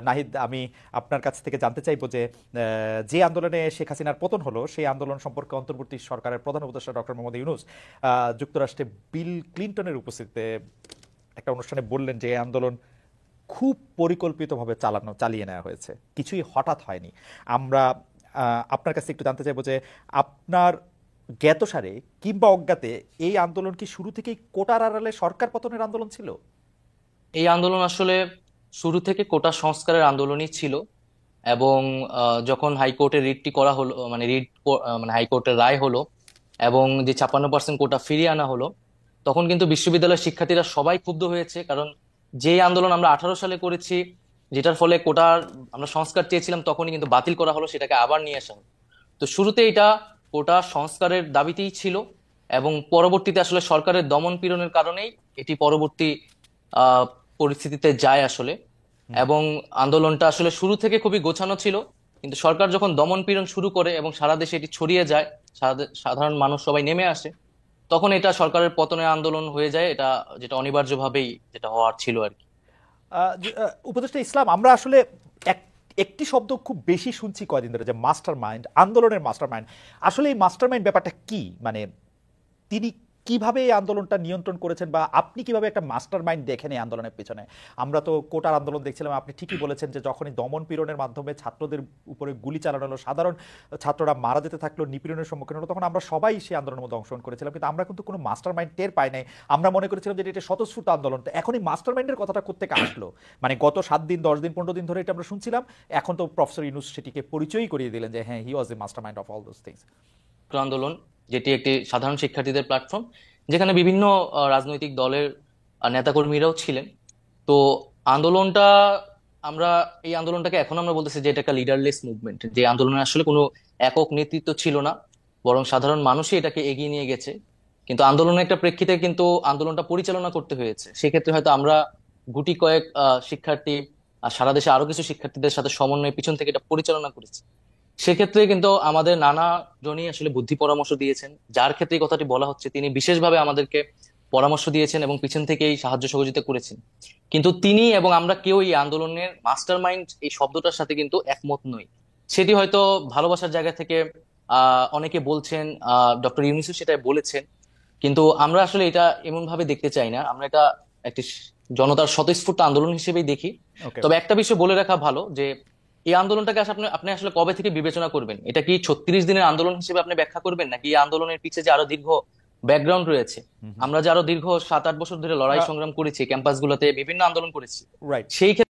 নাহিদ, আমি আপনার কাছ থেকে জানতে চাইবো যে যে আন্দোলনে শেখ হাসিনার পতন হলো সেই আন্দোলন সম্পর্কে অন্তর্বর্তী সরকারের প্রধান উপদেষ্টা ডক্টর মোহাম্মদ ইউনূস যুক্তরাষ্ট্রে বিল ক্লিনটনের উপস্থিতিতে একটা অনুষ্ঠানে বললেন যে এই আন্দোলন খুব পরিকল্পিতভাবে চালিয়ে নেওয়া হয়েছে, কিছুই হঠাৎ হয়নি। আমরা আপনার কাছে একটু জানতে চাইবো যে আপনার জ্ঞাতসারে কিংবা অজ্ঞাতে এই আন্দোলন কি শুরু থেকেই কোটার আড়ালে সরকার পতনের আন্দোলন ছিল? এই আন্দোলন আসলে শুরু থেকে কোটা সংস্কারের আন্দোলনই ছিল। এবং যখন হাইকোর্টের রিটটি করা হলো, মানে মানে হাইকোর্টের রায় হলো এবং যে 56% কোটা ফিরিয়ে আনা হলো, তখন কিন্তু বিশ্ববিদ্যালয়ের শিক্ষার্থীরা সবাই ক্ষুব্ধ হয়েছে। কারণ যে আন্দোলন আমরা 18 সালে করেছি, যেটার ফলে কোটার আমরা সংস্কার চেয়েছিলাম, তখনই কিন্তু বাতিল করা হলো, সেটাকে আবার নিয়ে আসা হলো। তো শুরুতে এটা কোটা সংস্কারের দাবিতেই ছিল, এবং পরবর্তীতে আসলে সরকারের দমন পীড়নের কারণেই এটি পরবর্তী আহ পরিস্থিতিতে যায় আসলে। হুম। এবং আন্দোলনটা আসলে শুরু থেকে খুবই গোছানো ছিল, কিন্তু সরকার যখন দমন পীড়ন শুরু করে এবং সারা দেশে এটি ছড়িয়ে যায়, সাধারণ মানুষ সবাই নেমে আসে, তখন এটা সরকারের পতনের আন্দোলন হয়ে যায়। এটা যেটা অনিবার্যভাবেই যেটা হওয়ার ছিল আর কি। উপদেষ্টা ইসলাম, আমরা আসলে এক একটি শব্দ খুব বেশি শুনছি কয়দিন ধরে, যে মাস্টার মাইন্ড, আন্দোলনের মাস্টার মাইন্ড। আসলে এই মাস্টার মাইন্ড ব্যাপারটা কি? মানে তিনি কিভাবে এই আন্দোলনটা নিয়ন্ত্রণ করেছেন, বা আপনি কিভাবে একটা মাস্টার মাইন্ড দেখেন এই আন্দোলনের পিছনে? আমরা তো কোটার আন্দোলন দেখছিলাম, আপনি ঠিকই বলেছেন যে যখনই দমন পীড়নের মাধ্যমে ছাত্রদের উপরে গুলি চালানো হলো, সাধারণ ছাত্ররা মারা যেতে থাকলো, নিপীড়নের সম্মুখীন হলো, তখন আমরা সবাই সেই আন্দোলনের মধ্যে অংশগ্রহণ করেছিলাম, কিন্তু আমরা কিন্তু কোনো মাস্টার মাইন্ড টের পাই নাই। আমরা মনে করেছিলাম যে এটা স্বতঃস্ফূর্ত আন্দোলন। তো এখন এই মাস্টার মাইন্ডের কথাটা কোত্থেকে আসলো? মানে গত 7 দিন, 10 দিন, 15 দিন ধরে এটা আমরা শুনছিলাম, এখন তো প্রফেসর ইউনূস সেটিকে পরিচয়ই করিয়ে দিলেন যে হ্যাঁ, he was the mastermind of all those things. ছাত্র আন্দোলন, যেটি একটি সাধারণ শিক্ষার্থীদের প্ল্যাটফর্ম, যেখানে বিভিন্ন রাজনৈতিক দলের নেতাকর্মীরাও ছিলেন। তো আন্দোলনটা আমরা এই আন্দোলনটাকে এখন আমরা বলতেছি যে এটা একটা লিডারলেস মুভমেন্ট, যে আন্দোলনে আসলে কোনো একক নেতৃত্ব ছিল না, বরং সাধারণ মানুষই এটাকে এগিয়ে নিয়ে গেছে। কিন্তু আন্দোলনের একটা প্রেক্ষিতে কিন্তু আন্দোলনটা পরিচালনা করতে হয়েছে। সেক্ষেত্রে হয়তো আমরা গুটি কয়েক শিক্ষার্থী আর সারা দেশে আরো কিছু শিক্ষার্থীদের সাথে সমন্বয়ে পিছন থেকে এটা পরিচালনা করেছি। সেক্ষেত্রে কিন্তু আমাদের নানা জনই আসলে বুদ্ধি পরামর্শ দিয়েছেন। যার ক্ষেত্রে এই কথাটি বলা হচ্ছে, তিনি বিশেষভাবে আমাদেরকে পরামর্শ দিয়েছেন এবং পিছন থেকেই সাহায্য সহযোগিতা করেছেন। কিন্তু তিনি এবং আমরা কেউ এই আন্দোলনের মাস্টার মাইন্ড এই শব্দটার সাথে কিন্তু একমত নই। সেটি হয়তো ভালোবাসার জায়গা থেকে অনেকে বলছেন, ডক্টর ইউনূসও সেটা বলেছেন, কিন্তু আমরা আসলে এটা এমন ভাবে দেখতে চাই না। আমরা এটা একটি জনতার স্বতঃস্ফূর্ত আন্দোলন হিসেবেই দেখি। ওকে। তবে একটা বিষয় বলে রাখা ভালো, যে এই আন্দোলনটাকে আসলে আপনি আপনি আসলে কবে থেকে বিবেচনা করবেন? এটা কি 36 দিনের আন্দোলন হিসেবে আপনি ব্যাখ্যা করবেন, নাকি এই আন্দোলনের পিছে যে আরো দীর্ঘ ব্যাকগ্রাউন্ড রয়েছে? হুম হুম। আমরা যে আরো দীর্ঘ 7-8 বছর ধরে লড়াই সংগ্রাম করেছি, ক্যাম্পাসগুলোতে বিভিন্ন আন্দোলন করেছি, রাইট। সেই